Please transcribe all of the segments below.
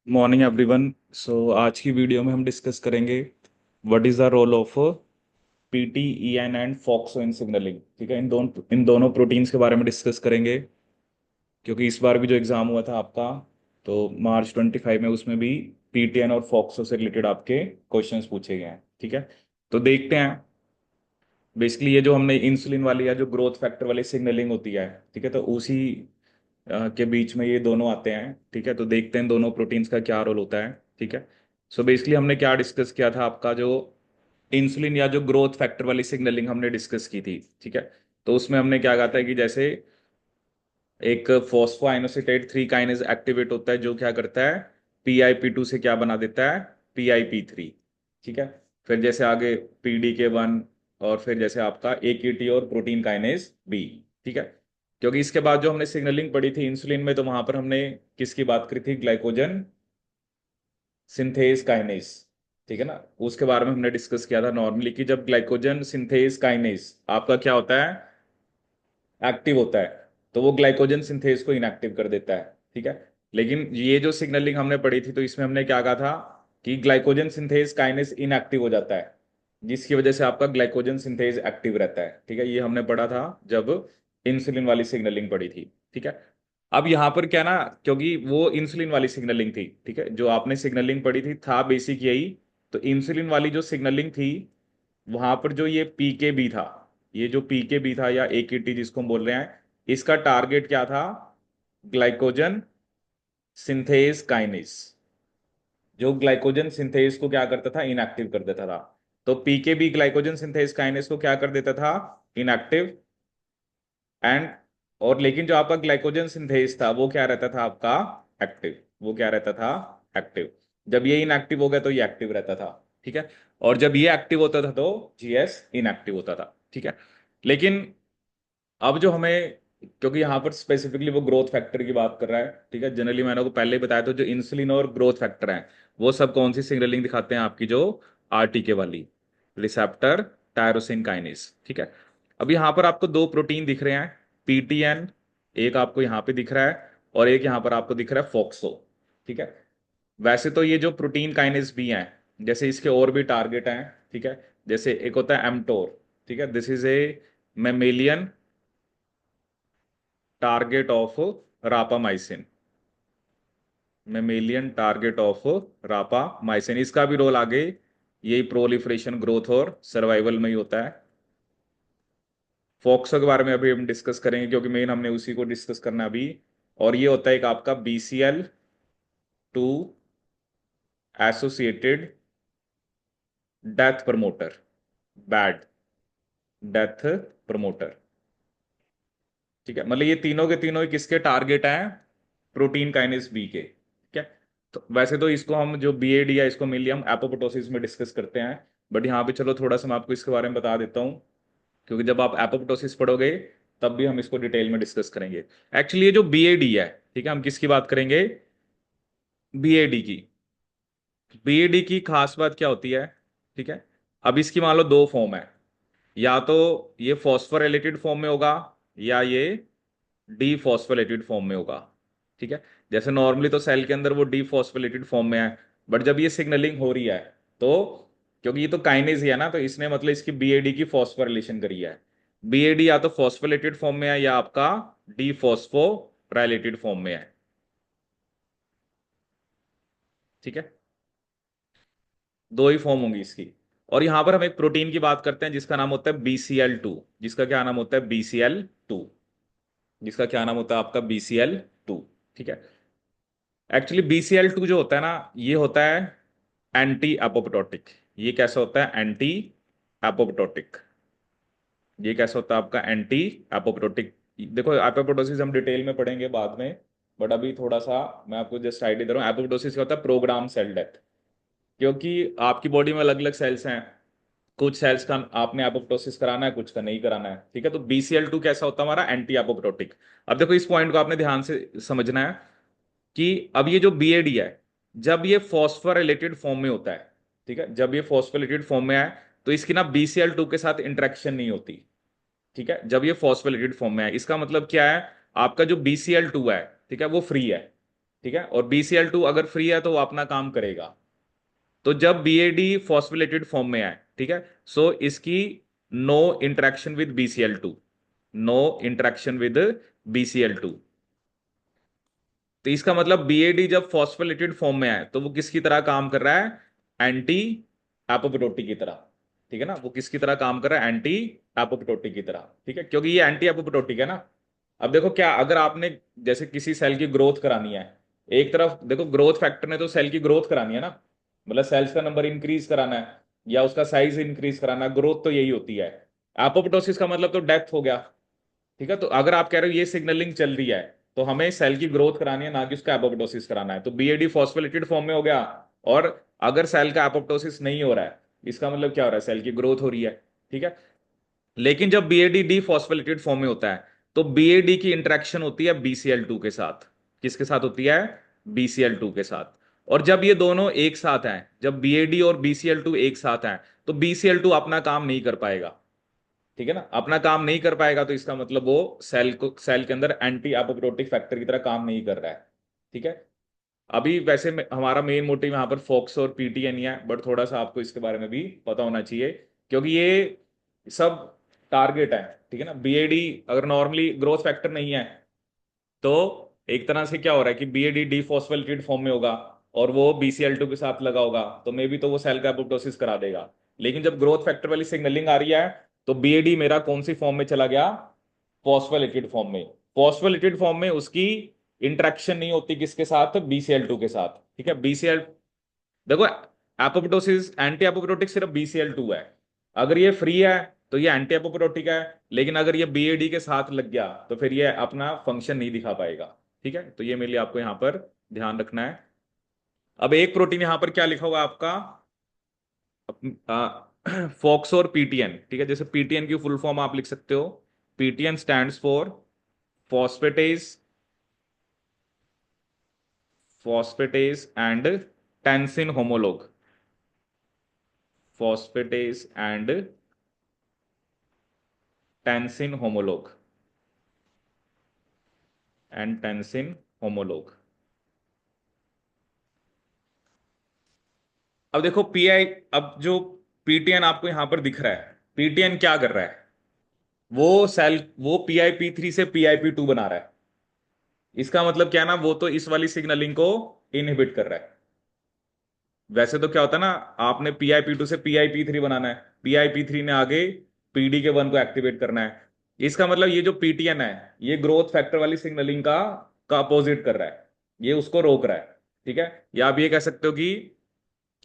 Morning everyone. सो आज की video में हम डिस्कस करेंगे what is the role of PTEN and FOXO in signalling. ठीक है, इन दोनों प्रोटीन्स के बारे में डिस्कस करेंगे, क्योंकि इस बार भी जो एग्जाम हुआ था आपका, तो मार्च 25 में उसमें भी पीटीएन और फॉक्सो से रिलेटेड आपके क्वेश्चंस पूछे गए हैं। ठीक है, तो देखते हैं। बेसिकली ये जो हमने इंसुलिन वाली या जो ग्रोथ फैक्टर वाली सिग्नलिंग होती है, ठीक है, तो उसी के बीच में ये दोनों आते हैं। ठीक है, तो देखते हैं दोनों प्रोटीन्स का क्या रोल होता है। ठीक है, सो बेसिकली हमने क्या डिस्कस किया था, आपका जो इंसुलिन या जो ग्रोथ फैक्टर वाली सिग्नलिंग हमने डिस्कस की थी। ठीक है, तो उसमें हमने क्या कहा था कि जैसे एक फोस्फोआइनोसिटेट 3 काइनेज एक्टिवेट होता है, जो क्या करता है, PIP2 से क्या बना देता है, PIP3। ठीक है, फिर जैसे आगे PDK1, और फिर जैसे आपका AKT और प्रोटीन काइनेज बी। ठीक है, क्योंकि इसके बाद जो हमने सिग्नलिंग पढ़ी थी इंसुलिन में, तो वहां पर हमने किसकी बात करी थी, ग्लाइकोजन सिंथेज काइनेज। ठीक है ना, उसके बारे में हमने डिस्कस किया था नॉर्मली कि जब ग्लाइकोजन सिंथेज काइनेज आपका क्या होता है, एक्टिव होता है, तो वो ग्लाइकोजन सिंथेज को इनएक्टिव कर देता है। ठीक है, लेकिन ये जो सिग्नलिंग हमने पढ़ी थी, तो इसमें हमने क्या कहा था कि ग्लाइकोजन सिंथेज काइनेज इनएक्टिव हो जाता है, जिसकी वजह से आपका ग्लाइकोजन सिंथेज एक्टिव रहता है। ठीक है, ये हमने पढ़ा था जब इंसुलिन वाली सिग्नलिंग पढ़ी थी। ठीक है, अब यहाँ पर क्या ना, क्योंकि वो इंसुलिन वाली सिग्नलिंग थी, ठीक है, जो आपने सिग्नलिंग पढ़ी थी था बेसिक यही। तो इंसुलिन वाली जो सिग्नलिंग थी, वहां पर जो ये पीके बी था, ये जो पीके बी था या AKT जिसको हम बोल रहे हैं, इसका टारगेट क्या था, ग्लाइकोजन सिंथेज काइनेज, जो ग्लाइकोजन सिंथेज को क्या करता था, इनएक्टिव कर देता था। तो पीकेबी ग्लाइकोजन सिंथेज काइनेज को क्या कर देता था, इनएक्टिव। एंड और लेकिन जो आपका ग्लाइकोजन सिंथेज था वो क्या रहता था आपका, एक्टिव। वो क्या रहता था, एक्टिव। जब ये इनएक्टिव हो गया तो ये एक्टिव रहता था। ठीक है, और जब ये एक्टिव होता था तो GS इनएक्टिव होता था। ठीक है, लेकिन अब जो हमें, क्योंकि यहाँ पर स्पेसिफिकली वो ग्रोथ फैक्टर की बात कर रहा है। ठीक है, जनरली मैंने को पहले ही बताया था, जो इंसुलिन और ग्रोथ फैक्टर हैं वो सब कौन सी सिग्नलिंग दिखाते हैं, आपकी जो RTK वाली, रिसेप्टर टायरोसिन काइनेज। ठीक है, अब यहाँ पर आपको दो प्रोटीन दिख रहे हैं, PTN, एक आपको यहाँ पे दिख रहा है, और एक यहाँ पर आपको दिख रहा है फॉक्सो। ठीक है, वैसे तो ये जो प्रोटीन काइनेज भी हैं, जैसे इसके और भी टारगेट हैं। ठीक है, जैसे एक होता है एमटोर। ठीक है, this is a mammalian target of rapamycin, mammalian target of rapamycin. इसका भी रोल आगे यही प्रोलिफरेशन, ग्रोथ और सर्वाइवल में ही होता है। फोक्सो के बारे में अभी हम डिस्कस करेंगे, क्योंकि मेन हमने उसी को डिस्कस करना अभी। और ये होता है एक आपका BCL2 associated death promoter, bad death promoter. ठीक है, मतलब ये तीनों के तीनों ही किसके टारगेट हैं, प्रोटीन काइनेज बी के। ठीक है, तो वैसे तो इसको हम जो BAD या इसको मेनली हम एपोप्टोसिस में डिस्कस करते हैं, बट यहाँ पे चलो थोड़ा सा मैं आपको इसके बारे में बता देता हूँ, क्योंकि जब आप एपोप्टोसिस पढ़ोगे तब भी हम इसको डिटेल में डिस्कस करेंगे। एक्चुअली ये जो BAD है, ठीक है, हम किसकी बात करेंगे, BAD की। BAD की खास बात क्या होती है, ठीक है, अब इसकी मान लो दो फॉर्म है, या तो ये फॉस्फोरेलेटेड फॉर्म में होगा, या ये डीफॉस्फोलेटेड फॉर्म में होगा। ठीक है, जैसे नॉर्मली तो सेल के अंदर वो डीफॉस्फोलेटेड फॉर्म में है, बट जब ये सिग्नलिंग हो रही है, तो क्योंकि ये तो काइनेज ही है ना, तो इसने मतलब इसकी BAD की फॉस्फोरिलेशन करी है। BAD या तो फॉस्फोलेटेड फॉर्म में है, या आपका डीफॉस्फोराइलेटेड फॉर्म में है। ठीक है, दो ही फॉर्म होंगी इसकी। और यहां पर हम एक प्रोटीन की बात करते हैं जिसका नाम होता है BCL2। जिसका क्या नाम होता है, BCL2। जिसका क्या नाम होता है आपका, BCL2। ठीक है, एक्चुअली BCL2 जो होता है ना, ये होता है एंटी एपोप्टोटिक। ये कैसा होता है, एंटी एपोप्टोटिक। ये कैसा होता है आपका, एंटी एपोप्टोटिक। देखो एपोप्टोसिस हम डिटेल में पढ़ेंगे बाद में, बट अभी थोड़ा सा मैं आपको जस्ट आइडिया दे रहा हूँ। एपोप्टोसिस क्या होता है, प्रोग्राम सेल डेथ। क्योंकि आपकी बॉडी में अलग अलग सेल्स हैं, कुछ सेल्स का आपने एपोप्टोसिस कराना है, कुछ का नहीं कराना है। ठीक है, तो BCL2 कैसा होता है हमारा, एंटी एपोप्टोटिक। अब देखो इस पॉइंट को आपने ध्यान से समझना है कि अब ये जो BAD है, जब ये फॉस्फोरिलेटेड फॉर्म में होता है, ठीक है, जब ये फॉस्फोरिलेटेड फॉर्म में है, तो इसकी ना BCL2 के साथ इंटरेक्शन नहीं होती। ठीक है, जब ये फॉस्फोरिलेटेड फॉर्म में है, इसका मतलब क्या है, आपका जो BCL2 है, ठीक है, वो फ्री है। ठीक है, और BCl2 अगर फ्री है तो वो अपना काम करेगा। तो जब BAD फॉस्फोलेटेड फॉर्म में आए, ठीक है, सो इसकी no interaction with BCl2, no interaction with BCl2। तो इसका मतलब BAD जब फॉस्फोलिपिड फॉर्म में आए तो वो किसकी तरह काम कर रहा है, एंटी एपोप्टोटिक की तरह। ठीक है ना, वो किसकी तरह काम कर रहा है, एंटी एपोप्टोटिक की तरह। ठीक है, क्योंकि ये एंटी एपोप्टोटिक है ना। अब देखो क्या, अगर आपने जैसे किसी सेल की ग्रोथ करानी है, एक तरफ देखो ग्रोथ फैक्टर ने तो सेल की ग्रोथ करानी है ना, मतलब सेल्स का नंबर इंक्रीज कराना है या उसका साइज इंक्रीज कराना है, ग्रोथ तो यही होती है। एपोप्टोसिस का मतलब तो डेथ हो गया। ठीक है, तो अगर आप कह रहे हो ये सिग्नलिंग चल रही है तो हमें सेल की ग्रोथ करानी है, ना कि उसका एपोप्टोसिस कराना है। तो BAD फॉस्फोलिपिड फॉर्म में हो गया। और अगर सेल का एपोप्टोसिस नहीं हो रहा है, इसका मतलब क्या हो रहा है, सेल की ग्रोथ हो रही है। ठीक है, लेकिन जब BAD डी फॉस्फोलिपिड फॉर्म में होता है तो BAD की इंटरेक्शन होती है BCl2 के साथ। किसके साथ होती है, BCl2 के साथ। और जब ये दोनों एक साथ हैं, जब BAD और BCl2 एक साथ हैं, तो BCl2 अपना काम नहीं कर पाएगा। ठीक है ना, अपना काम नहीं कर पाएगा तो इसका मतलब वो सेल के अंदर एंटी एपोप्टोटिक फैक्टर की तरह काम नहीं कर रहा है। ठीक है, अभी वैसे हमारा मेन मोटिव यहाँ पर फोक्स और PTN ही है, बट थोड़ा सा आपको इसके बारे में भी पता होना चाहिए, क्योंकि ये सब टारगेट है। ठीक है ना, BAD अगर नॉर्मली ग्रोथ फैक्टर नहीं है तो एक तरह से क्या हो रहा है कि BAD डीफॉस्फोलिपिड फॉर्म में होगा और वो BCl2 के साथ लगा होगा, तो मे बी तो वो सेल का एपोप्टोसिस करा देगा। लेकिन जब ग्रोथ फैक्टर वाली सिग्नलिंग आ रही है तो BAD मेरा कौन सी फॉर्म में चला गया, फॉस्फोलिपिड फॉर्म में। फॉस्फोलिपिड फॉर्म में उसकी इंटरेक्शन नहीं होती किसके साथ, BCl2 के साथ। ठीक है, BCl देखो, एपोप्टोसिस एंटी एपोप्टोटिक सिर्फ BCl2 है। अगर ये फ्री है तो ये एंटी एपोप्टोटिक है, लेकिन अगर ये BAD के साथ लग गया तो फिर ये अपना फंक्शन नहीं दिखा पाएगा। ठीक है, तो ये मेरे लिए आपको यहां पर ध्यान रखना है। अब एक प्रोटीन यहां पर क्या लिखा होगा आपका, फॉक्स और PTN। ठीक है, जैसे PTN की फुल फॉर्म आप लिख सकते हो, PTN stands for phosphatase, phosphatase and tensin homolog, phosphatase and tensin homolog, and tensin homolog. अब देखो अब जो PTN आपको यहां पर दिख रहा है, PTN क्या कर रहा है, वो PIP3 से PIP2 बना रहा है। इसका मतलब क्या है ना, वो तो इस वाली सिग्नलिंग को इनहिबिट कर रहा है। वैसे तो क्या होता है ना, आपने PIP2 से PIP3 बनाना है, PIP3 ने आगे PD के 1 को एक्टिवेट करना है। इसका मतलब ये जो PTN है, ये ग्रोथ फैक्टर वाली सिग्नलिंग का अपोजिट कर रहा है, ये उसको रोक रहा है। ठीक है, या आप ये कह सकते हो कि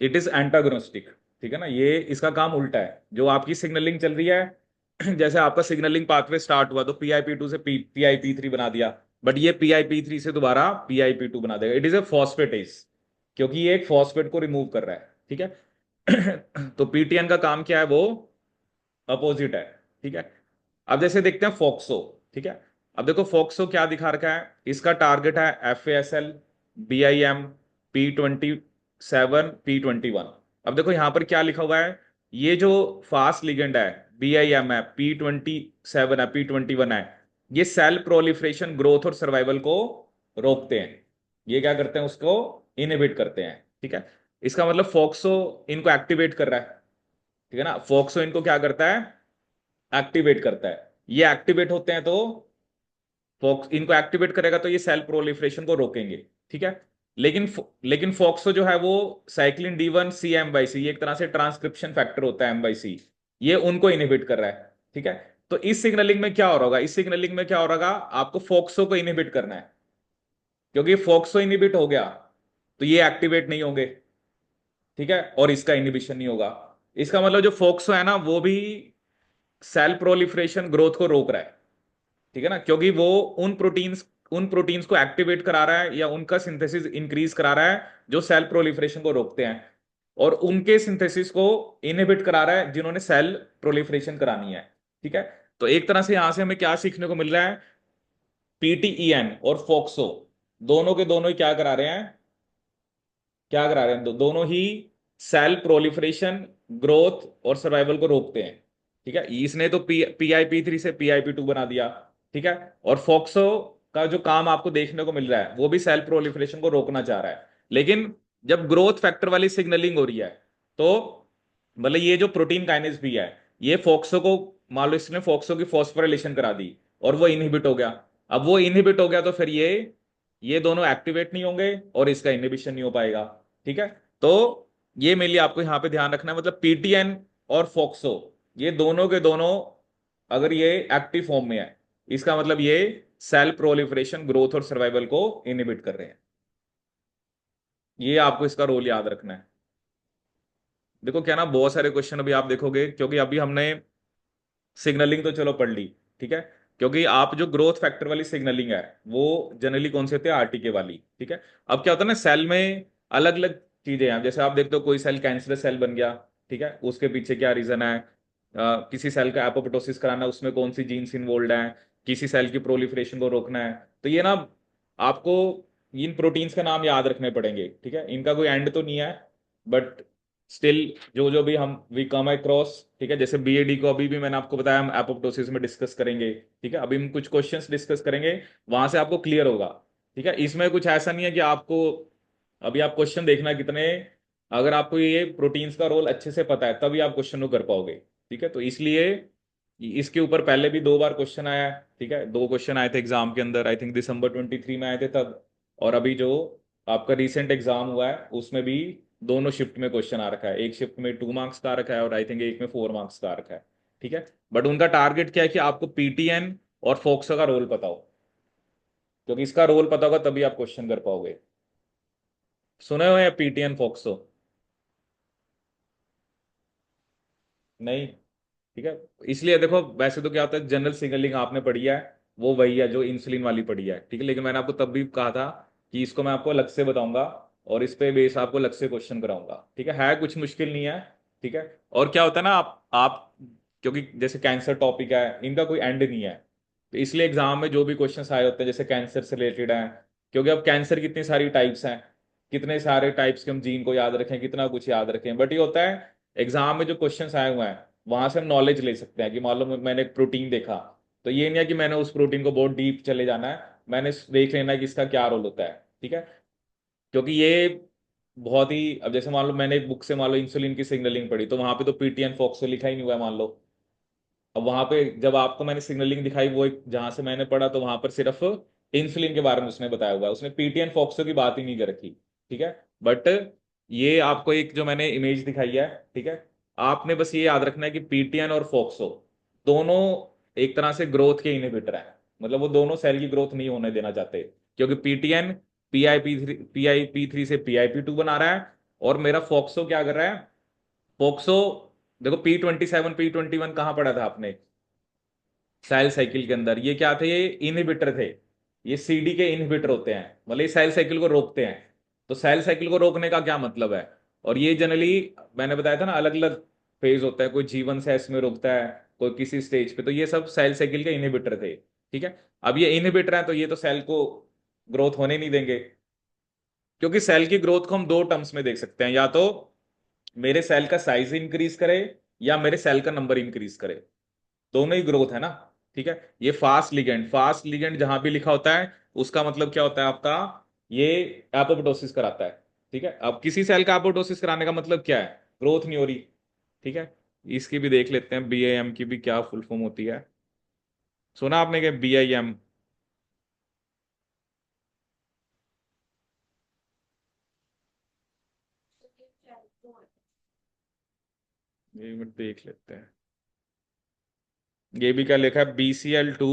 इट इज एंटागोनिस्टिक। ठीक है ना, ये इसका काम उल्टा है। जो आपकी सिग्नलिंग चल रही है जैसे आपका सिग्नलिंग पाथवे स्टार्ट हुआ तो PIP2 से PIP3 बना दिया, बट ये PIP3 से दोबारा PIP2 बना देगा। इट इज ए फॉस्फेटेज, क्योंकि ये एक फॉस्फेट को रिमूव कर रहा है। ठीक है तो PTN का काम क्या है, वो अपोजिट है। ठीक है, अब जैसे देखते हैं फोक्सो। ठीक है, अब देखो फोक्सो क्या दिखा रखा है, इसका टारगेट है FASL, BIM, P27, P21। अब देखो यहां पर क्या लिखा हुआ है, ये जो फास्ट लिगेंड है, BIM है, P27 है, P21 है, ये सेल प्रोलिफरेशन, ग्रोथ और सर्वाइवल को रोकते हैं। ये क्या करते हैं, उसको इनहिबिट करते हैं। ठीक है, इसका मतलब फोक्सो इनको एक्टिवेट कर रहा है। ठीक है ना, फोक्सो इनको क्या करता है, एक्टिवेट करता है। ये एक्टिवेट होते हैं तो फोक्स इनको एक्टिवेट करेगा तो ये सेल प्रोलिफरेशन को रोकेंगे। ठीक है, लेकिन फोक्सो जो है वो साइक्लिन D1C M/C, ये एक तरह से ट्रांसक्रिप्शन फैक्टर होता है M/C, ये उनको इनहिबिट कर रहा है। ठीक है, तो इस सिग्नलिंग में क्या हो रहा होगा, इस सिग्नलिंग में क्या हो रहा होगा, आपको फोक्सो को इनहिबिट करना है, क्योंकि फोक्सो इनहिबिट हो गया तो ये एक्टिवेट नहीं होंगे। ठीक है, और इसका इनहिबिशन नहीं होगा। इसका मतलब जो फोक्सो है ना, वो भी सेल प्रोलिफरेशन, ग्रोथ को रोक रहा है। ठीक है ना, क्योंकि वो उन प्रोटीन्स को एक्टिवेट करा रहा है या उनका सिंथेसिस इंक्रीज करा रहा है जो सेल प्रोलिफरेशन को रोकते हैं, और उनके सिंथेसिस को इनहिबिट करा रहा है जिन्होंने सेल प्रोलिफरेशन करानी है। ठीक है, तो एक तरह से यहां से हमें क्या सीखने को मिल रहा है, PTEN और फोक्सो दोनों के दोनों ही क्या करा रहे हैं, क्या करा रहे हैं, दोनों ही सेल प्रोलिफरेशन, ग्रोथ और सर्वाइवल को रोकते हैं। ठीक है, इसने तो PIP3 से PIP2 बना दिया। ठीक है, और फोक्सो का जो काम आपको देखने को मिल रहा है वो भी सेल प्रोलिफरेशन को रोकना चाह रहा है। लेकिन जब ग्रोथ फैक्टर वाली सिग्नलिंग हो रही है तो मतलब ये जो प्रोटीन काइनेज भी है, ये फोक्सो को, मान लो इसने फोक्सो की फॉस्फोराइलेशन करा दी और वो इनहिबिट हो गया। अब वो इनहिबिट हो गया तो फिर ये दोनों एक्टिवेट नहीं होंगे और इसका इनहिबिशन नहीं हो पाएगा। ठीक है, तो ये मेनली आपको यहाँ पे ध्यान रखना है, मतलब पीटीएन और फोक्सो ये दोनों के दोनों अगर ये एक्टिव फॉर्म में है, इसका मतलब ये सेल प्रोलिफरेशन, ग्रोथ और सर्वाइवल को इनहिबिट कर रहे हैं। ये आपको इसका रोल याद रखना है। देखो क्या ना, बहुत सारे क्वेश्चन अभी आप देखोगे, क्योंकि अभी हमने सिग्नलिंग तो चलो पढ़ ली, ठीक है, क्योंकि आप जो ग्रोथ फैक्टर वाली सिग्नलिंग है वो जनरली कौन से होते हैं, आरटीके वाली। ठीक है, अब क्या होता है ना, सेल में अलग अलग चीजें हैं। जैसे आप देखते हो कोई सेल कैंसरस सेल बन गया, ठीक है, उसके पीछे क्या रीजन है, किसी सेल का एपोप्टोसिस कराना है, उसमें कौन सी जीन्स इन्वॉल्व है, किसी सेल की प्रोलिफरेशन को रोकना है। तो ये ना आपको इन प्रोटीन्स के नाम याद रखने पड़ेंगे। ठीक है, इनका कोई एंड तो नहीं है, बट स्टिल जो जो भी हम वी कम अक्रॉस, ठीक है, जैसे बीएडी को अभी भी मैंने आपको बताया हम एपोप्टोसिस में डिस्कस करेंगे। ठीक है, अभी हम कुछ क्वेश्चंस डिस्कस करेंगे, वहां से आपको क्लियर होगा। ठीक है, इसमें कुछ ऐसा नहीं है कि आपको अभी आप क्वेश्चन देखना कितने, अगर आपको ये प्रोटीन्स का रोल अच्छे से पता है तभी आप क्वेश्चन को कर पाओगे। ठीक है, तो इसलिए इसके ऊपर पहले भी 2 बार क्वेश्चन आया है। ठीक है, 2 क्वेश्चन आए थे एग्जाम के अंदर, आई थिंक दिसंबर 23 में आए थे तब, और अभी जो आपका रिसेंट एग्जाम हुआ है उसमें भी दोनों शिफ्ट में क्वेश्चन आ रखा है, एक शिफ्ट में 2 मार्क्स का आ रखा है और आई थिंक एक में 4 मार्क्स का आ रखा है। ठीक है, बट उनका टारगेट क्या है कि आपको पीटीएन और फोक्सो का रोल पता हो, क्योंकि इसका रोल पता होगा तभी आप क्वेश्चन कर पाओगे। सुने हो या पीटीएन फोक्सो? नहीं? ठीक है, इसलिए देखो वैसे तो क्या होता है, जनरल सिग्नलिंग आपने पढ़ी है वो वही है जो इंसुलिन वाली पढ़ी है। ठीक है, लेकिन मैंने आपको तब भी कहा था कि इसको मैं आपको अलग से बताऊंगा और इस पे बेस आपको अलग से क्वेश्चन कराऊंगा। ठीक है कुछ मुश्किल नहीं है। ठीक है, और क्या होता है ना, आप क्योंकि जैसे कैंसर टॉपिक है, इनका कोई एंड नहीं है, तो इसलिए एग्जाम में जो भी क्वेश्चन आए होते हैं जैसे कैंसर से रिलेटेड है, क्योंकि अब कैंसर कितनी सारी टाइप्स हैं, कितने सारे टाइप्स के हम जीन को याद रखें, कितना कुछ याद रखें, बट ये होता है एग्जाम में जो क्वेश्चंस आए हुए हैं वहां से हम नॉलेज ले सकते हैं कि मान लो मैंने एक प्रोटीन देखा, तो ये नहीं है कि मैंने उस प्रोटीन को बहुत डीप चले जाना है, मैंने देख लेना है कि इसका क्या रोल होता है। ठीक है, क्योंकि ये बहुत ही, अब जैसे मान लो मैंने एक बुक से मान लो इंसुलिन की सिग्नलिंग पढ़ी, तो वहां पे तो पीटीएन फॉक्सो लिखा ही नहीं हुआ है मान लो। अब वहां पे जब आपको मैंने सिग्नलिंग दिखाई, वो एक जहां से मैंने पढ़ा, तो वहां पर सिर्फ इंसुलिन के बारे में उसने बताया हुआ है, उसने पीटीएन फॉक्सो की बात ही नहीं कर रखी। ठीक है, बट ये आपको एक जो मैंने इमेज दिखाई है, ठीक है, आपने बस ये याद रखना है कि पीटीएन और फोक्सो दोनों एक तरह से ग्रोथ के इनहिबिटर हैं, मतलब वो दोनों सेल की ग्रोथ नहीं होने देना चाहते, क्योंकि PTN P I P three से पीआईपी 2 बना रहा है, और मेरा फोक्सो क्या कर रहा है, फोक्सो, देखो P27 P21 कहाँ पढ़ा था आपने, सेल साइकिल के अंदर, ये क्या थे, ये इनहिबिटर थे, ये सीडी के इनहिबिटर होते हैं, मतलब ये सेल साइकिल को रोकते हैं। तो सेल साइकिल को रोकने का क्या मतलब है, और ये जनरली मैंने बताया था ना अलग अलग फेज होता है, कोई जीवन से इसमें रोकता है, कोई किसी स्टेज पे, तो ये सब सेल साइकिल के इनहिबिटर थे। ठीक है, अब ये इनहिबिटर है तो ये तो सेल को ग्रोथ होने नहीं देंगे, क्योंकि सेल की ग्रोथ को हम 2 टर्म्स में देख सकते हैं, या तो मेरे सेल का साइज इंक्रीज करे या मेरे सेल का नंबर इंक्रीज करे, दोनों ही ग्रोथ है ना। ठीक है, ये फास्ट लिगेंड जहां भी लिखा होता है उसका मतलब क्या होता है आपका, ये एपोप्टोसिस कराता है। ठीक है, अब किसी सेल का एपोप्टोसिस कराने का मतलब क्या है, ग्रोथ नहीं हो रही। ठीक है, इसकी भी देख लेते हैं, बीआईएम की भी क्या फुल फॉर्म होती है, सुना आपने क्या बीआईएम? एक मिनट देख लेते हैं, ये भी क्या लिखा है, BCL2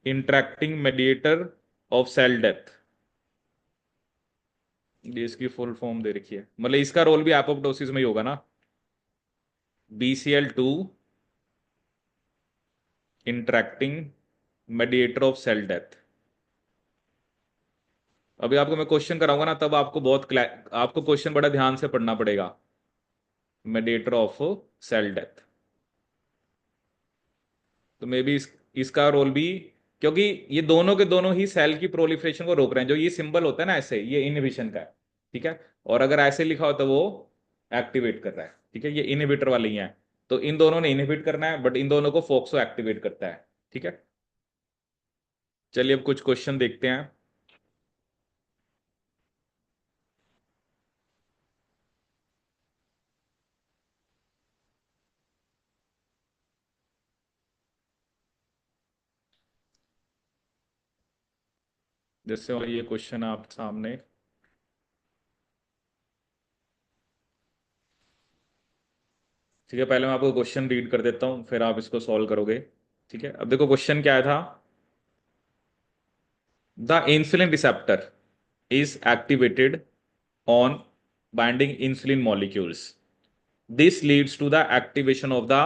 interacting mediator of cell death, ये इसकी फुल फॉर्म दे रखी है, मतलब इसका रोल भी एपोप्टोसिस में ही होगा ना, BCL2 interacting mediator of cell death. अभी आपको मैं क्वेश्चन कराऊंगा ना तब आपको आपको क्वेश्चन बड़ा ध्यान से पढ़ना पड़ेगा, मेडिएटर ऑफ सेल डेथ। तो मे बी इसका रोल भी, क्योंकि ये दोनों के दोनों ही सेल की प्रोलिफरेशन को रोक रहे हैं, जो ये सिंबल होता है ना ऐसे, ये इनहिबिशन का है। ठीक है, और अगर ऐसे लिखा हो तो वो एक्टिवेट कर रहा है। ठीक है, ये इनहिबिटर वाले ही हैं, तो इन दोनों ने इनहिबिट करना है, बट इन दोनों को फोक्सो एक्टिवेट करता है। ठीक है, चलिए अब कुछ क्वेश्चन देखते हैं। जैसे और ये क्वेश्चन है आप सामने। ठीक है, पहले मैं आपको क्वेश्चन रीड कर देता हूँ, फिर आप इसको सॉल्व करोगे। ठीक है, अब देखो क्वेश्चन क्या था। The insulin receptor is activated on binding insulin molecules. This leads to the activation of the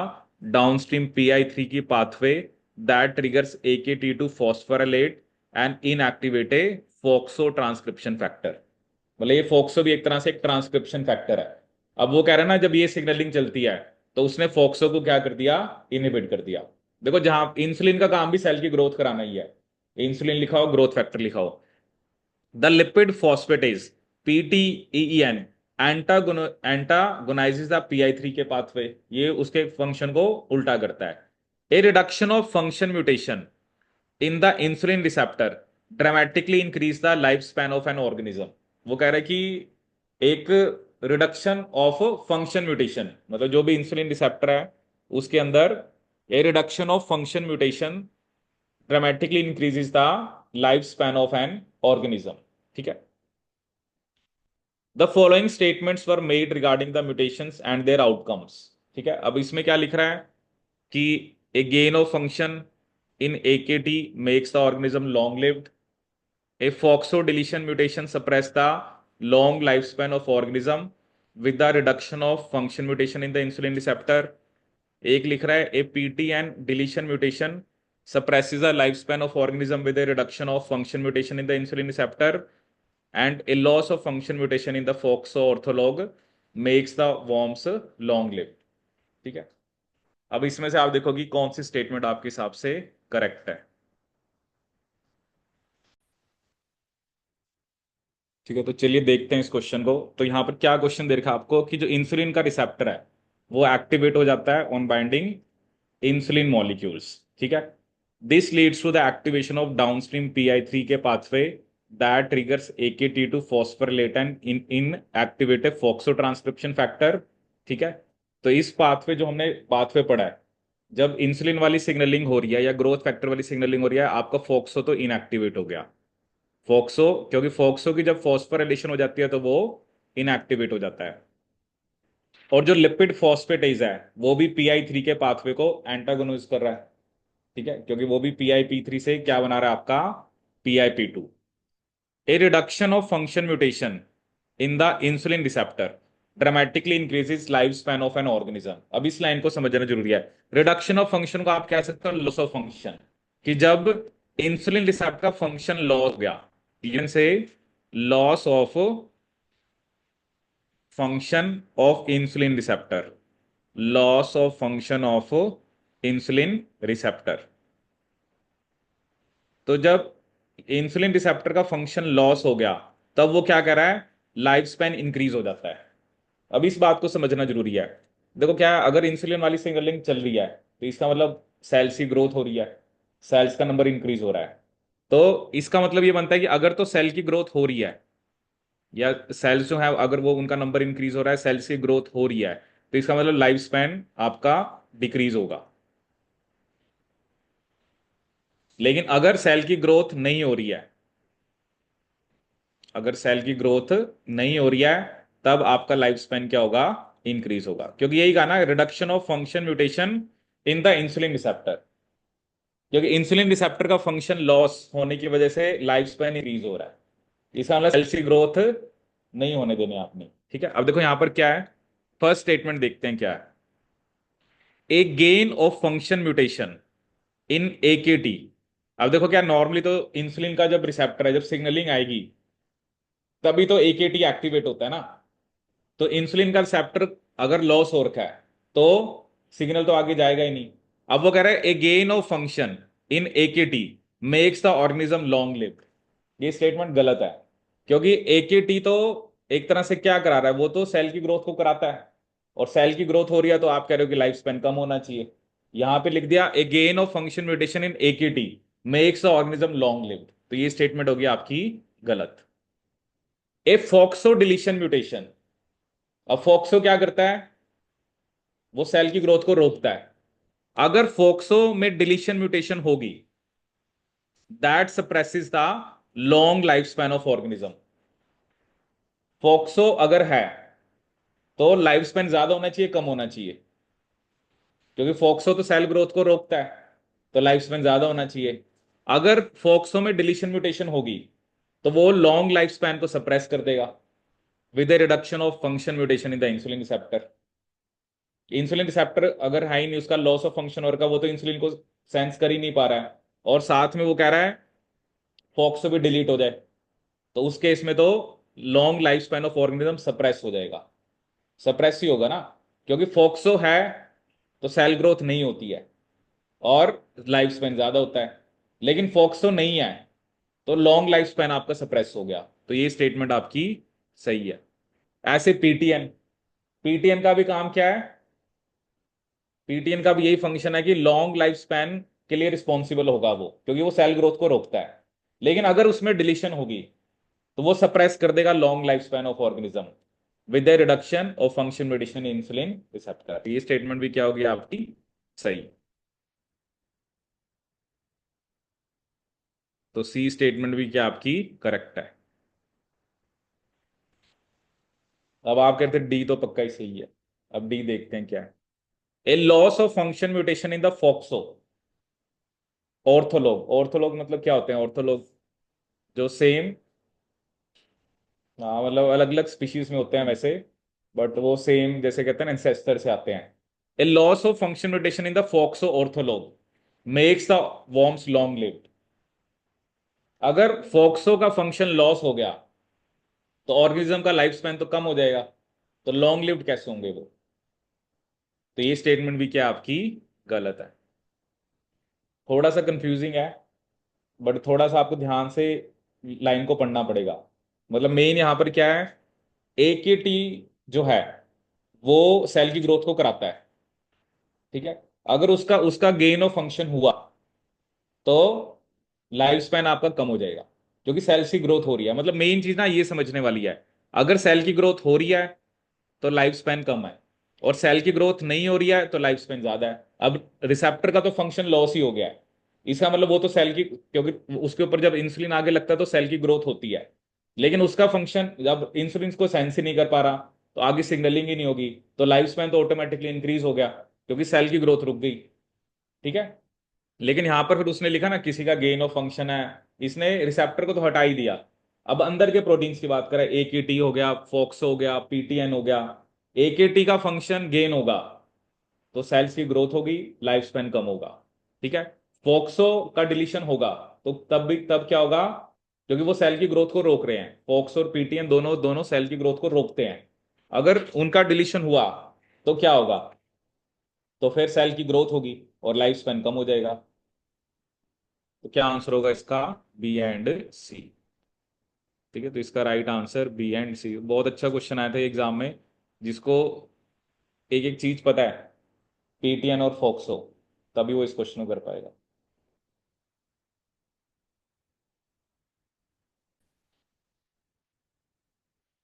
downstream PI3 की pathway that triggers AKT2 phosphorylate and inactivate a FOXO transcription factor. मतलब ये फोक्सो भी एक तरह से एक ट्रांसक्रिप्शन फैक्टर है। अब वो कह रहे हैं ना, जब ये सिग्नलिंग चलती है तो उसने फोक्सो को क्या कर दिया, इनहिबिट कर दिया। देखो जहां इंसुलिन का काम भी सेल की ग्रोथ कराना ही है, इंसुलिन लिखा हो ग्रोथ फैक्टर लिखा हो। The lipid phosphatase PTEN antagonizes the PI3 के पाथवे, ये उसके फंक्शन को उल्टा करता है। A reduction of function mutation in the insulin receptor dramatically increase the lifespan of an organism। वो कह रहा है कि एक रिडक्शन ऑफ फंक्शन म्यूटेशन, मतलब जो भी इंसुलिन रिसेप्टर है उसके अंदर a reduction of function mutation dramatically increases the life span of an organism. ठीक है, the following statements were made regarding the mutations and their outcomes. ठीक है, अब इसमें क्या लिख रहा है कि a gain of function in AKT makes the organism long lived. A FOXO deletion mutation suppress the long life span of organism with the reduction of function mutation in the insulin receptor. एक लिख रहा है ए PTN deletion mutation suppresses the lifespan of organism with a reduction of function mutation in the insulin receptor, and a loss of function mutation in the FOXO ortholog makes the worms long lived। ठीक है, अब इसमें से आप देखो कि कौन सी statement आपके हिसाब से करेक्ट है। ठीक है, तो चलिए देखते हैं इस क्वेश्चन को। तो यहाँ पर क्या क्वेश्चन दे रखा है आपको कि जो इंसुलिन का रिसेप्टर है वो एक्टिवेट हो जाता है ऑन बाइंडिंग इंसुलिन मॉलिक्यूल्स। ठीक है, this leads to the activation of downstream PI3 के pathway that triggers AKT2 phosphorylate and inactivated FOXO transcription factor. ठीक है, तो इस पाथवे जो हमने पाथवे पढ़ा है, जब इंसुलिन वाली सिग्नलिंग हो रही है या ग्रोथ फैक्टर वाली सिग्नलिंग हो रही है, आपका फॉक्सो तो इनएक्टिवेट हो गया। फॉक्सो, क्योंकि फॉक्सो की जब फॉस्फोरिलेशन हो जाती है तो वो इनएक्टिवेट हो जाता है। और जो लिपिड फॉस्फेटेज है वो भी PI3 के पाथवे को एंटागोनाइज कर रहा है। ठीक है, क्योंकि वो भी PIP3 से क्या बना रहा है आपका, PIP2। A reduction of function mutation in the insulin receptor dramatically increases life span of an organism. अब इस लाइन को समझना जरूरी है। रिडक्शन ऑफ फंक्शन को आप कह सकते हो लॉस ऑफ फंक्शन, कि जब इंसुलिन रिसेप्टर का फंक्शन लॉस हो गया, से loss of function of insulin receptor, loss of function of insulin receptor. तो जब इंसुलिन रिसेप्टर का फंक्शन लॉस हो गया तब वो क्या कर रहा है, लाइफ स्पैन इंक्रीज हो जाता है। अब इस बात को समझना जरूरी है। देखो क्या है, अगर इंसुलिन वाली सिग्नलिंग चल रही है तो इसका मतलब सेल्स की ग्रोथ हो रही है, सेल्स का नंबर इंक्रीज हो रहा है। तो इसका मतलब ये बनता है कि अगर तो सेल की ग्रोथ हो रही है, या सेल्स जो है अगर वो उनका नंबर इंक्रीज हो रहा है, सेल्स की ग्रोथ हो रही है, तो इसका मतलब लाइफ स्पैन आपका डिक्रीज होगा। लेकिन अगर सेल की ग्रोथ नहीं हो रही है, अगर सेल की ग्रोथ नहीं हो रही है, तब आपका लाइफ स्पैन क्या होगा, इंक्रीज होगा। क्योंकि यही कहा ना, reduction of function mutation in the insulin receptor, क्योंकि इंसुलिन रिसेप्टर का फंक्शन लॉस होने की वजह से लाइफ स्पैन इंक्रीज हो रहा है। इसका मतलब सेल की ग्रोथ नहीं होने देने आपने। ठीक है, अब देखो यहां पर क्या है, फर्स्ट स्टेटमेंट देखते हैं क्या है। A gain of function mutation in AKT। अब देखो क्या, नॉर्मली तो इंसुलिन का जब रिसेप्टर है, जब सिग्नलिंग आएगी तभी तो AKT एक्टिवेट होता है ना। तो इंसुलिन का रिसेप्टर अगर लॉस हो रखा है तो सिग्नल तो आगे जाएगा ही नहीं। अब वो कह रहा है a gain of function in AKT makes the organism long lived. ये स्टेटमेंट गलत है, क्योंकि AKT तो एक तरह से क्या करा रहा है, वो तो सेल की ग्रोथ को कराता है, और सेल की ग्रोथ हो रही है तो आप कह रहे हो कि लाइफ स्पेन कम होना चाहिए। यहां पे लिख दिया a gain of function mutation in AKT makes the organism long lived, तो ये स्टेटमेंट होगी आपकी गलत। ए फॉक्सो डिलीशन म्यूटेशन, अब फॉक्सो क्या करता है, वो सेल की ग्रोथ को रोकता है। अगर फोक्सो में डिलीशन म्यूटेशन होगी, that suppresses the long life span of organism. FOXO अगर है तो लाइफ स्पैन ज्यादा होना चाहिए, कम होना चाहिए, क्योंकि फोक्सो तो सेल ग्रोथ को रोकता है, तो लाइफ स्पैन ज्यादा होना चाहिए। अगर फोक्सो में डिलीशन म्यूटेशन होगी तो वो लॉन्ग लाइफ स्पैन को सप्रेस कर देगा with A reduction of function mutation in the insulin receptor. Insulin receptor अगर है ही नहीं, उसका लॉस ऑफ फंक्शन और का, वो तो इंसुलिन को सेंस कर ही नहीं पा रहा है, और साथ में वो कह रहा है फॉक्सो भी डिलीट हो जाए, तो उस केस में तो long life span of organism suppress हो जाएगा। सप्रेस ही होगा ना, क्योंकि फोक्सो है तो सेल ग्रोथ नहीं होती है और लाइफ स्पैन ज्यादा होता है, लेकिन फोक्सो नहीं है तो लॉन्ग लाइफ स्पैन आपका सप्रेस हो गया, तो ये स्टेटमेंट आपकी सही है। ऐसे पीटीएन, पीटीएन का भी काम क्या है, पीटीएन का भी यही फंक्शन है कि लॉन्ग लाइफ स्पैन के लिए रिस्पॉन्सिबल होगा वो, क्योंकि वो सेल ग्रोथ को रोकता है। लेकिन अगर उसमें डिलीशन होगी तो वो सप्रेस कर देगा long life span of organism with the reduction of function medicine insulin receptor. ये स्टेटमेंट भी क्या होगी आपकी सही। तो सी स्टेटमेंट भी क्या आपकी करेक्ट है। अब आप कहते हैं डी तो पक्का ही सही है, अब डी देखते हैं क्या है। A loss of function mutation in the FOXO ortholog, ortholog मतलब क्या होते हैं ऑर्थोलॉग, जो सेम, हाँ मतलब अलग अलग स्पीशीज में होते हैं वैसे, बट वो सेम जैसे कहते हैं ना एंसेस्टर से आते हैं। A loss of function mutation in the FOXO ortholog makes the worms long lived. अगर फोक्सो का फंक्शन लॉस हो गया तो ऑर्गेनिज्म का लाइफ स्पैन तो कम हो जाएगा, तो लॉन्ग लिव्ड कैसे होंगे वो। तो ये स्टेटमेंट भी क्या आपकी गलत है। थोड़ा सा कंफ्यूजिंग है, बट थोड़ा सा आपको ध्यान से लाइन को पढ़ना पड़ेगा। मतलब मेन यहां पर क्या है, ए के टी जो है वो सेल की ग्रोथ को कराता है, ठीक है। अगर उसका उसका गेन ऑफ फंक्शन हुआ तो लाइफ स्पैन आपका कम हो जाएगा, क्योंकि सेल्स की ग्रोथ हो रही है। मतलब मेन चीज ना ये समझने वाली है, अगर सेल की ग्रोथ हो रही है तो लाइफ स्पैन कम है, और सेल की ग्रोथ नहीं हो रही है तो लाइफ स्पैन ज्यादा है। अब रिसेप्टर का तो फंक्शन लॉस ही हो गया है, इसका मतलब वो तो सेल की, क्योंकि उसके ऊपर जब इंसुलिन आगे लगता है तो सेल की ग्रोथ होती है, लेकिन उसका फंक्शन जब इंसुलिन को सेंस ही नहीं कर पा रहा तो आगे सिग्नलिंग ही नहीं होगी, तो लाइफ स्पैन तो ऑटोमेटिकली इंक्रीज हो गया, क्योंकि सेल की ग्रोथ रुक गई, ठीक है। लेकिन यहां पर फिर उसने लिखा ना किसी का गेन ऑफ फंक्शन है, इसने रिसेप्टर को तो हटा ही दिया। अब अंदर के प्रोटीन्स की बात करें, एकेटी हो गया, फोक्स हो गया, पीटीएन हो गया, एकेटी का फंक्शन गेन होगा तो सेल्स की ग्रोथ होगी, लाइफ स्पैन कम होगा, ठीक है। फोक्सो का डिलीशन होगा तो तब क्या होगा, क्योंकि वो सेल की ग्रोथ को रोक रहे हैं, फोक्स और पीटीएन दोनों दोनों सेल की ग्रोथ को रोकते हैं। अगर उनका डिलीशन हुआ तो क्या होगा, तो फिर सेल की ग्रोथ होगी और लाइफ स्पैन कम हो जाएगा। तो क्या आंसर होगा इसका, बी एंड सी। ठीक है, तो इसका राइट आंसर बी एंड सी। बहुत अच्छा क्वेश्चन आया था एग्जाम में, जिसको एक एक चीज पता है, पीटीएन और फोक्सो, तभी वो इस क्वेश्चन को कर पाएगा।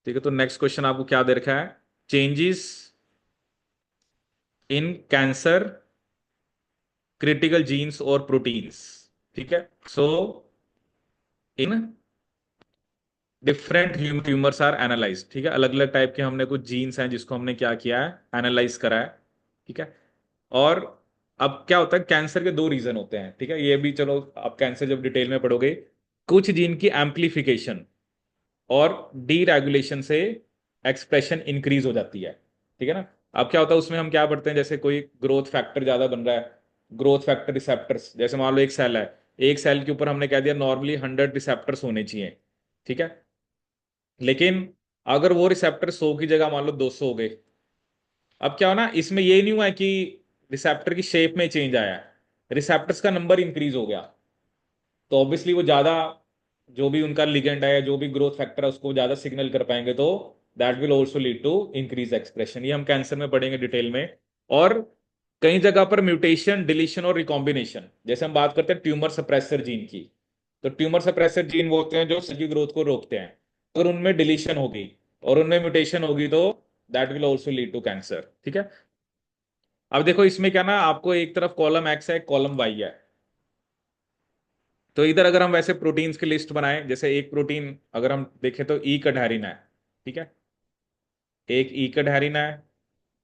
ठीक है, तो नेक्स्ट क्वेश्चन आपको क्या दे रखा है, changes in cancer critical genes और प्रोटीन्स। ठीक है, so in different tumors are analyze. ठीक है, अलग अलग टाइप के हमने कुछ जीन्स हैं जिसको हमने क्या किया है, एनालाइज करा है। ठीक है, और अब क्या होता है, कैंसर के दो रीजन होते हैं। ठीक है, ये भी चलो आप कैंसर जब डिटेल में पढ़ोगे, कुछ जीन की एम्प्लीफिकेशन और डीरेगुलेशन से एक्सप्रेशन इंक्रीज हो जाती है। ठीक है ना। अब क्या होता है उसमें हम क्या पढ़ते हैं, जैसे कोई ग्रोथ फैक्टर ज्यादा बन रहा है, ग्रोथ फैक्टर रिसेप्टर्स, जैसे मान लो एक सेल है, एक सेल के ऊपर हमने कह दिया नॉर्मली 100 रिसेप्टर्स होने चाहिए, ठीक है। लेकिन अगर वो रिसेप्टर 100 की जगह मान लो 200 हो गए, अब क्या हो ना, इसमें ये नहीं हुआ है कि रिसेप्टर की शेप में चेंज आया है, रिसेप्टर्स का नंबर इंक्रीज हो गया, तो ऑब्वियसली वो ज्यादा, जो भी उनका लिगेंड है, जो भी ग्रोथ फैक्टर है, उसको ज्यादा सिग्नल कर पाएंगे, तो that will also lead to increase expression. ये हम कैंसर में पढ़ेंगे डिटेल में। और कई जगह पर म्यूटेशन, डिलीशन और रिकॉम्बिनेशन, जैसे हम बात करते हैं ट्यूमर सप्रेसर जीन की, तो ट्यूमर सप्रेसर जीन वो होते हैं जो सेल की ग्रोथ को रोकते हैं। अगर उनमें डिलीशन होगी और उनमें म्यूटेशन होगी तो that will also lead to cancer. ठीक है, अब देखो इसमें क्या ना, आपको एक तरफ कॉलम एक्स है, एक कॉलम वाई है। तो इधर अगर हम वैसे प्रोटीन्स की लिस्ट बनाएं, जैसे एक प्रोटीन अगर हम देखें तो ई कैडहेरिन है। ठीक है, एक ई कैडहेरिन है,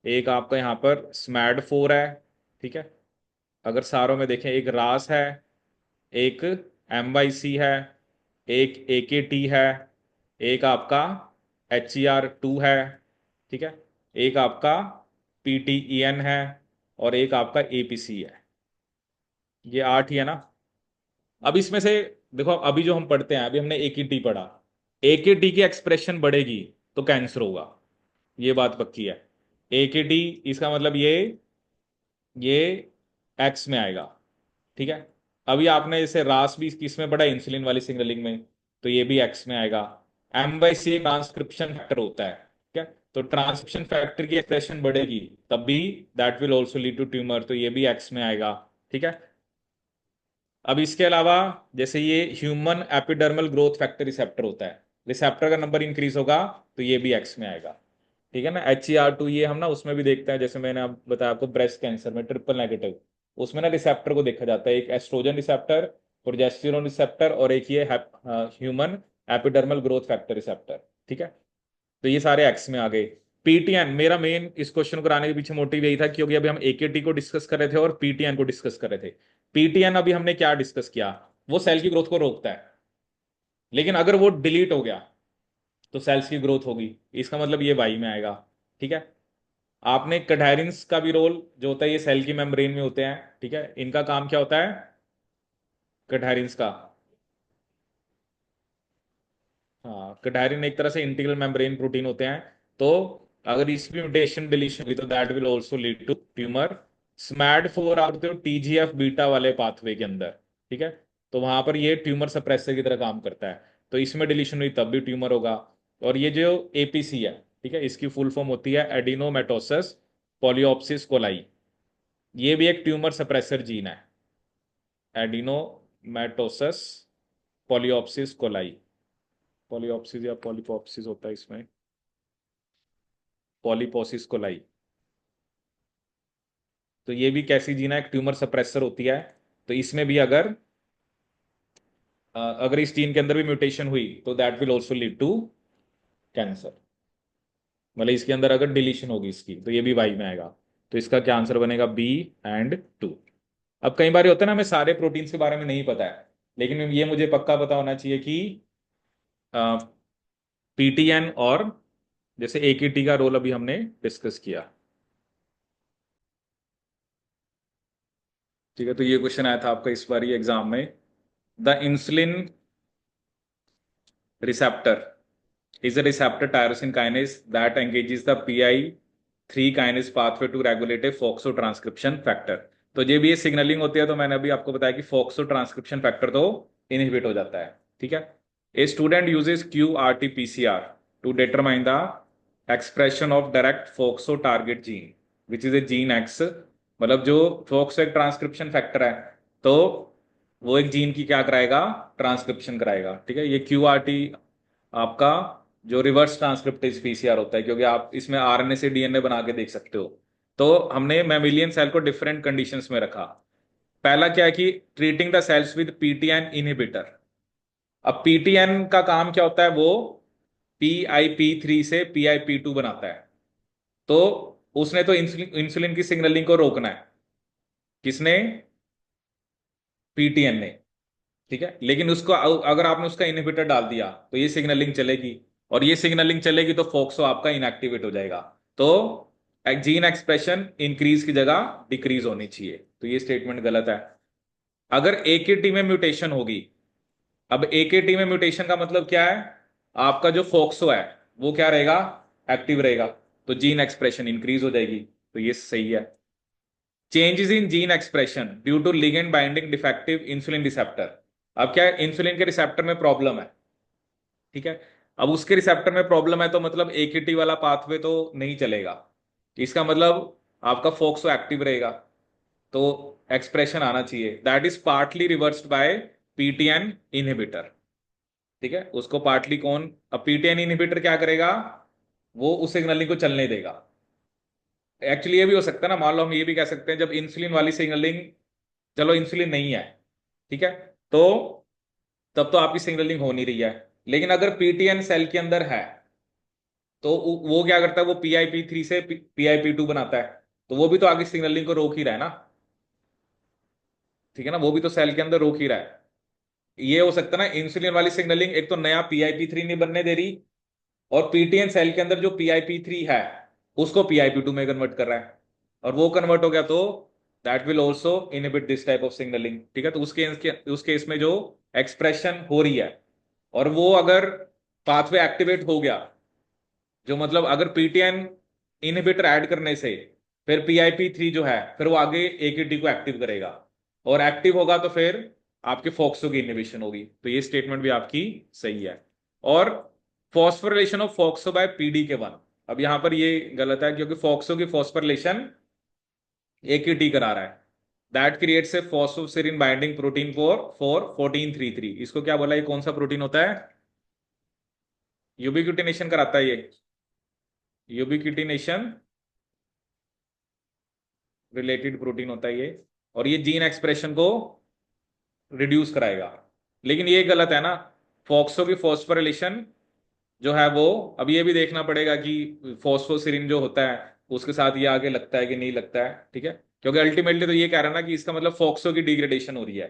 एक आपका यहाँ पर स्मैड फोर है। ठीक है, अगर सारों में देखें, एक रास है, एक एम वाई सी है, एक ए के टी है, एक आपका एच ई आर टू है। ठीक है, एक आपका पी टी ई एन है, और एक आपका ए पी सी है। ये आठ ही है ना। अब इसमें से देखो, अभी जो हम पढ़ते हैं, अभी हमने ए की टी पढ़ा, ए के टी की एक्सप्रेशन बढ़ेगी तो कैंसर होगा, ये बात पक्की है। ए के टी, इसका मतलब ये एक्स में आएगा। ठीक है, अभी आपने जैसे रास भी किस में पढ़ा, इंसुलिन वाली सिग्नलिंग में, तो ये भी एक्स में आएगा। M by C transcription factor होता है। ठीक है, तो ट्रांसक्रिप्शन फैक्टर की एक्सप्रेशन बढ़ेगी तब भी that will also lead to tumour, तो ये भी एक्स में आएगा। ठीक है, अब इसके अलावा जैसे ये human epidermal growth factor receptor होता है, रिसेप्टर का नंबर इंक्रीज होगा तो ये भी एक्स में आएगा। ठीक है ना, एच ई आर टू, ये हम ना उसमें भी देखते हैं, जैसे मैंने आप बताया आपको ब्रेस्ट कैंसर में ट्रिपल नेगेटिव, उसमें ना रिसेप्टर को देखा जाता है, एक एस्ट्रोजन रिसेप्टर, प्रोजेस्टेरोन रिसेप्टर, और एक ये human epidermal growth factor receptor. ठीक है, तो ये सारे एक्स में आ गए। पीटीएन, मेरा मेन इस क्वेश्चन को कराने के पीछे मोटिव यही था, क्योंकि अभी हम एकेटी को डिस्कस कर रहे थे और पीटीएन को डिस्कस कर रहे थे। पीटीएन अभी हमने क्या डिस्कस किया, वो सेल की ग्रोथ को रोकता है, लेकिन अगर वो डिलीट हो गया तो सेल्स की ग्रोथ होगी, इसका मतलब ये वाई में आएगा। ठीक है, आपने कैडहेरिन्स का भी रोल जो होता है, ये सेल की मेम्ब्रेन में होते हैं। ठीक है, इनका काम क्या होता है कैडहेरिन्स का? हाँ, कैडहेरिन एक तरह से इंटीग्रल मेम्ब्रेन प्रोटीन होते हैं। तो अगर इसकी म्यूटेशन डिलीशन हुई तो that will also lead to tumor. SMAD four आते हो टीजीएफ बीटा वाले पाथवे के अंदर। ठीक है, तो वहां पर ये ट्यूमर सप्रेसर की तरह काम करता है, तो इसमें डिलीशन हुई तब भी ट्यूमर होगा। और ये जो एपीसी है, ठीक है, इसकी फुल फॉर्म होती है एडिनोमेटोसिस पॉलीऑप्सिस कोलाई, ये भी एक ट्यूमर सप्रेसर जीन है, एडिनोमेटोसिस पॉलीऑप्सिस कोलाई। पॉलीऑप्सिस या पॉलीपोप्सिस होता है इसमें, पॉलीपोसिस कोलाई। तो ये भी कैसी जीना, एक ट्यूमर सप्रेसर होती है। तो इसमें भी अगर इस जीन के अंदर भी म्यूटेशन हुई तो that will also lead to cancer. मतलब इसके अंदर अगर डिलीशन होगी इसकी तो ये भी वाई में आएगा, तो इसका क्या आंसर बनेगा, बी एंड टू। अब कई बार होता है ना, हमें सारे प्रोटीन्स के बारे में नहीं पता है, लेकिन ये मुझे पक्का पता होना चाहिए कि पीटीएन और जैसे एकेटी का रोल अभी हमने डिस्कस किया। ठीक है, तो ये क्वेश्चन आया था आपका इस बार ये एग्जाम में, the insulin receptor is a receptor tyrosine kinase that engages the PI3 kinase pathway to regulate a FOXO transcription factor। तो ये भी ये सिग्नलिंग होती है, तो मैंने अभी आपको बताया कि FOXO ट्रांसक्रिप्शन फैक्टर तो इनहिबिट हो जाता है। ठीक है, a student uses Q R T P C R to determine the expression of direct FOXO target gene which is a gene X. मतलब जो FOXO एक ट्रांसक्रिप्शन फैक्टर है, तो वो एक जीन की क्या कराएगा, ट्रांसक्रिप्शन कराएगा। ठीक है, ये क्यू आर टी आपका जो रिवर्स ट्रांसक्रिप्टेज पीसीआर होता है, क्योंकि आप इसमें आरएनए से डीएनए बना के देख सकते हो। तो हमने मैमिलियन सेल को डिफरेंट कंडीशंस में रखा। पहला क्या है कि treating the cells with PTN inhibitor. अब पीटीएन का काम क्या होता है, वो PIP3 से PIP2 बनाता है। तो उसने तो इंसुलिन इंसुलिन की सिग्नलिंग को रोकना है, किसने, पीटीएन ने। ठीक है, लेकिन उसको अगर आपने उसका इनहिबिटर डाल दिया तो ये सिग्नलिंग चलेगी, और ये सिग्नलिंग चलेगी तो फोक्सो आपका इनएक्टिवेट हो जाएगा। तो जीन एक्सप्रेशन इंक्रीज की जगह डिक्रीज होनी चाहिए, तो ये स्टेटमेंट गलत है। अगर एकेटी में म्यूटेशन होगी, अब एकेटी में म्यूटेशन का मतलब क्या है, आपका जो फोक्सो है वो क्या रहेगा, एक्टिव रहेगा, तो जीन एक्सप्रेशन इंक्रीज हो जाएगी, तो ये सही है। Changes in gene expression due to ligand binding defective insulin receptor. अब क्या है, इंसुलिन के रिसेप्टर में प्रॉब्लम है। ठीक है, अब उसके रिसेप्टर में प्रॉब्लम है तो मतलब एकेटी वाला पाथवे तो नहीं चलेगा, इसका मतलब आपका फोक्सो एक्टिव रहेगा। तो एक्सप्रेशन आना चाहिए that is partly reversed bye PTN inhibitor. ठीक है, उसको पार्टली कौन, अब पीटीएन इनहिबिटर क्या करेगा, वो उस सिग्नलिंग को चलने देगा। एक्चुअली ये भी हो सकता है ना, मान लो हम ये भी कह सकते हैं जब इंसुलिन वाली सिग्नलिंग, चलो इंसुलिन नहीं है, ठीक है, तो तब तो आपकी सिग्नलिंग हो नहीं रही है, लेकिन अगर पीटीएन सेल के अंदर है तो वो क्या करता है, वो पीआईपी 3 से पीआईपी 2 बनाता है, तो वो भी तो आगे सिग्नलिंग को रोक ही रहा है ना। ठीक है ना, वो भी तो सेल के अंदर रोक ही रहा है। ये हो सकता है ना, इंसुलिन वाली सिग्नलिंग एक तो नया पीआईपी 3 नहीं बनने दे रही, और पीटीएन सेल के अंदर जो पीआईपी 3 है उसको पीआईपी 2 में कन्वर्ट कर रहा है, और वो कन्वर्ट हो गया तो that will also inhibit this type of signalling. ठीक है, तो उस केस में जो एक्सप्रेशन हो रही है, और वो अगर पाथवे एक्टिवेट हो गया, जो मतलब अगर पीटीएन इनहिबिटर ऐड करने से फिर पीआईपी 3 जो है फिर वो आगे एकेटी को एक्टिव करेगा, और एक्टिव होगा तो फिर आपके फोक्सो की इनहिबिशन होगी, तो ये स्टेटमेंट भी आपकी सही है। और फॉस्फोरिलेशन ऑफ फोक्सो बाय पीडीके 1, अब यहां पर ये गलत है क्योंकि फोक्सो की फॉस्फोरिलेशन एकेटी करा रहा है, that creates a phosphoserine binding protein for 1433। इसको क्या बोला, ये कौन सा प्रोटीन होता है, यूबिक्यूटिनेशन कराता है ये, यूबिक्यूटिनेशन रिलेटेड प्रोटीन होता है ये, और ये जीन एक्सप्रेशन को रिड्यूस कराएगा। लेकिन ये गलत है ना, फॉक्सो की फॉस्फोरिलेशन जो है वो, अब ये भी देखना पड़ेगा कि फॉस्फोसिरिन जो होता है उसके साथ ये आगे लगता है कि नहीं लगता है। ठीक है, क्योंकि अल्टीमेटली तो ये कह रहा है ना कि इसका मतलब फॉक्सो की डिग्रेडेशन हो रही है।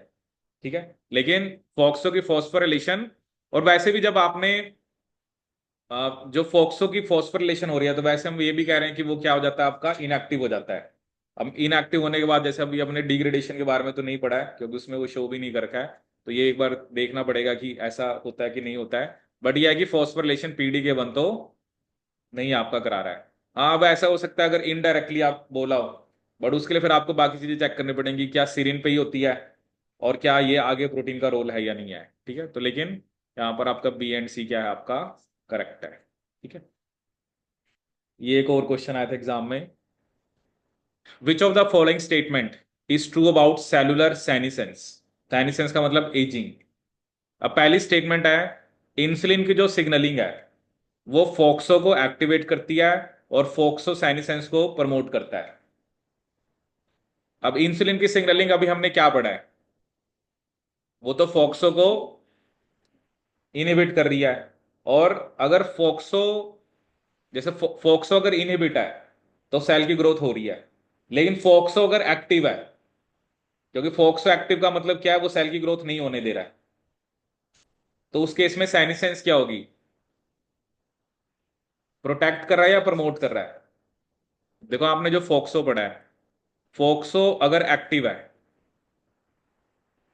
ठीक है, लेकिन फॉक्सो की फॉस्फोरिलेशन, और वैसे भी जब आपने जो फोक्सो की फॉस्फोरिलेशन हो रही है तो वैसे हम ये भी कह रहे हैं कि वो क्या हो जाता है, आपका इनएक्टिव हो जाता है। अब इनएक्टिव होने के बाद, जैसे अभी अपने डिग्रेडेशन के बारे में तो नहीं पढ़ा है क्योंकि उसमें वो शो भी नहीं कर रखा है, तो ये एक बार देखना पड़ेगा कि ऐसा होता है कि नहीं होता है। बट ये है कि फॉस्फोरिलेशन पीडी के 1 तो नहीं आपका करा रहा है। हाँ, अब ऐसा हो सकता है अगर इनडायरेक्टली आप बोला हो, बट उसके लिए फिर आपको बाकी चीजें चेक करनी पड़ेंगी, क्या सीरिन पे ही होती है और क्या ये आगे प्रोटीन का रोल है या नहीं है। ठीक है, तो लेकिन यहाँ पर आपका बी एंड सी क्या है, आपका करेक्ट है। ठीक है, ये एक और क्वेश्चन आया था एग्जाम में, which of the following statement is true about cellular senescence. Senescence का मतलब एजिंग। अब पहली स्टेटमेंट है, इंसुलिन की जो सिग्नलिंग है वो फोक्सो को एक्टिवेट करती है और फोक्सो सेनिसेंस को प्रमोट करता है। अब इंसुलिन की सिग्नलिंग अभी हमने क्या पढ़ा है, वो तो फोक्सो को इनहिबिट कर रही है, और अगर फोक्सो, जैसे फोक्सो अगर इनहिबिट है तो सेल की ग्रोथ हो रही है, लेकिन फोक्सो अगर एक्टिव है, क्योंकि फोक्सो एक्टिव का मतलब क्या है, वो सेल की ग्रोथ नहीं होने दे रहा है, तो उस केस में सेनिसेंस क्या होगी, प्रोटेक्ट कर रहा है या प्रमोट कर रहा है। देखो आपने जो फोक्सो पढ़ा है, फोक्सो अगर एक्टिव है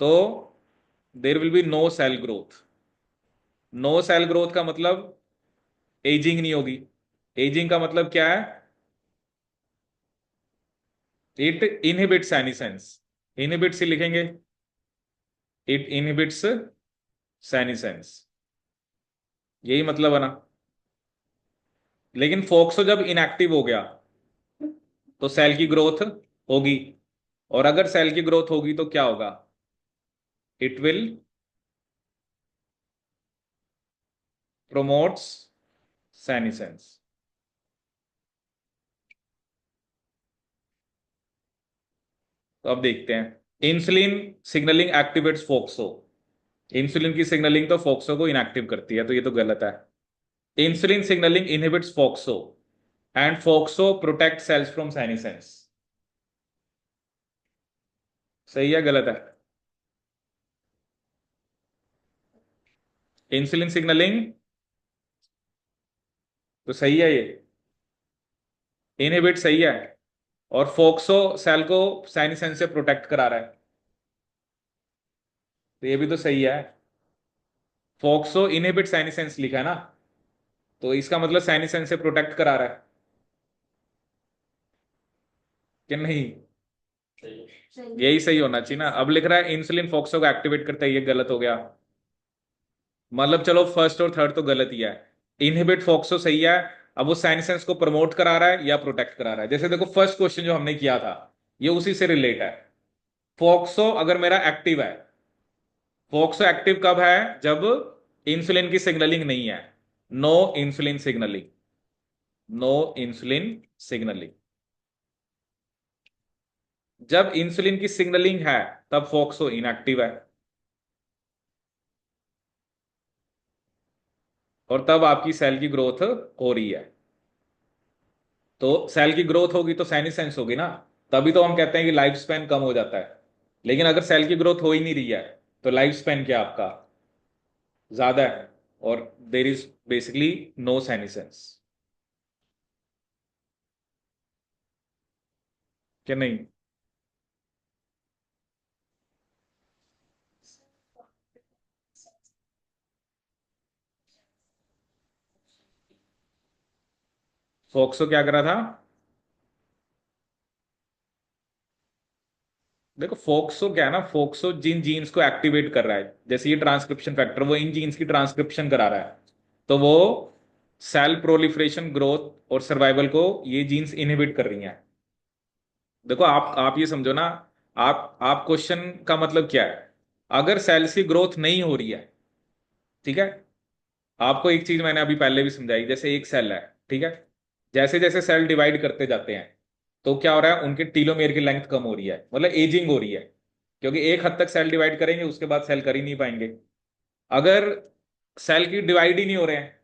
तो there will be no cell growth. No cell growth का मतलब एजिंग नहीं होगी। एजिंग का मतलब क्या है, इट इनहिबिट्स सेनिसेंस, इनहिबिट्स ही लिखेंगे, इट इनहिबिट्स सेनिसेंस, यही मतलब है ना। लेकिन फोक्सो जब इनएक्टिव हो गया तो सेल की ग्रोथ होगी, और अगर सेल की ग्रोथ होगी तो क्या होगा, इट विल प्रोमोट्स सेनिसेंस। तो अब देखते हैं, इंसुलिन सिग्नलिंग एक्टिवेट्स फोक्सो, इंसुलिन की सिग्नलिंग तो फोक्सो को इनएक्टिव करती है, तो ये तो गलत है। Insulin signaling inhibits FOXO and FOXO protect cells from senescence. सही है गलत है, इंसुलिन सिग्नलिंग तो सही है ये, इनहिबिट सही है, और फोक्सो सेल को साइनिसेंस से प्रोटेक्ट करा रहा है, तो ये भी तो सही है। फोक्सो इनहिबिट साइनिसेंस लिखा है ना, तो इसका मतलब साइनिसेंस से प्रोटेक्ट करा रहा है कि नहीं, यही सही होना चाहिए ना। अब लिख रहा है इंसुलिन फोक्सो को एक्टिवेट करता है, ये गलत हो गया। मतलब चलो फर्स्ट और थर्ड तो गलत ही है, इनहिबिट फोक्सो सही है। अब वो साइनिसेंस को प्रमोट करा रहा है या प्रोटेक्ट करा रहा है, जैसे देखो फर्स्ट क्वेश्चन जो हमने किया था ये उसी से रिलेट है। फोक्सो अगर मेरा एक्टिव है, फोक्सो एक्टिव कब है? जब इंसुलिन की सिग्नलिंग नहीं है, no insulin signalling, no insulin signalling. जब इंसुलिन की सिग्नलिंग है तब फोक्सो इनएक्टिव है, और तब आपकी सेल की ग्रोथ हो रही है। तो सेल की ग्रोथ होगी तो सेनिसेंस होगी ना, तभी तो हम कहते हैं कि लाइफ स्पैन कम हो जाता है। लेकिन अगर सेल की ग्रोथ हो ही नहीं रही है तो लाइफ स्पैन क्या आपका ज्यादा है, और there is basically no senescence, क्या नहीं? फोक्सो क्या करा था? देखो फोक्सो क्या है ना, फोक्सो जिन जीन्स को एक्टिवेट कर रहा है, जैसे ये ट्रांसक्रिप्शन फैक्टर, वो इन जीन्स की ट्रांसक्रिप्शन करा रहा है, तो वो सेल प्रोलिफरेशन, ग्रोथ और सर्वाइवल को ये जीन्स इनहिबिट कर रही हैं। देखो आप ये समझो ना, आप क्वेश्चन का मतलब क्या है? अगर सेल्स की ग्रोथ नहीं हो रही है, ठीक है, आपको एक चीज मैंने अभी पहले भी समझाई, जैसे एक सेल है, ठीक है, जैसे जैसे सेल डिवाइड करते जाते हैं तो क्या हो रहा है, उनके टीलोमेयर की लेंथ कम हो रही है, मतलब एजिंग हो रही है, क्योंकि एक हद तक सेल डिवाइड करेंगे उसके बाद सेल कर ही नहीं पाएंगे। अगर सेल की डिवाइड ही नहीं हो रहे हैं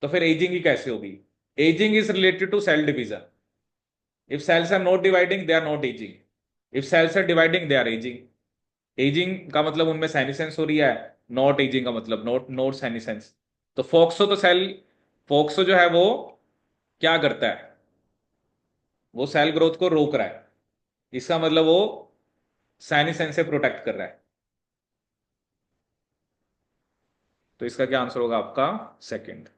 तो फिर एजिंग ही कैसे होगी? Ageing is related to cell division. If cells are not dividing they are not ageing, if cells are dividing they are ageing. Ageing का मतलब उनमें सेनिसेंस हो रही है, नॉट एजिंग का मतलब नॉट नॉट सेनिसेंस। तो फोक्सो तो सेल, फोक्सो जो है वो क्या करता है, वो सेल ग्रोथ को रोक रहा है, इसका मतलब वो सेनिसेंस से प्रोटेक्ट कर रहा है। तो इसका क्या आंसर होगा आपका? सेकंड।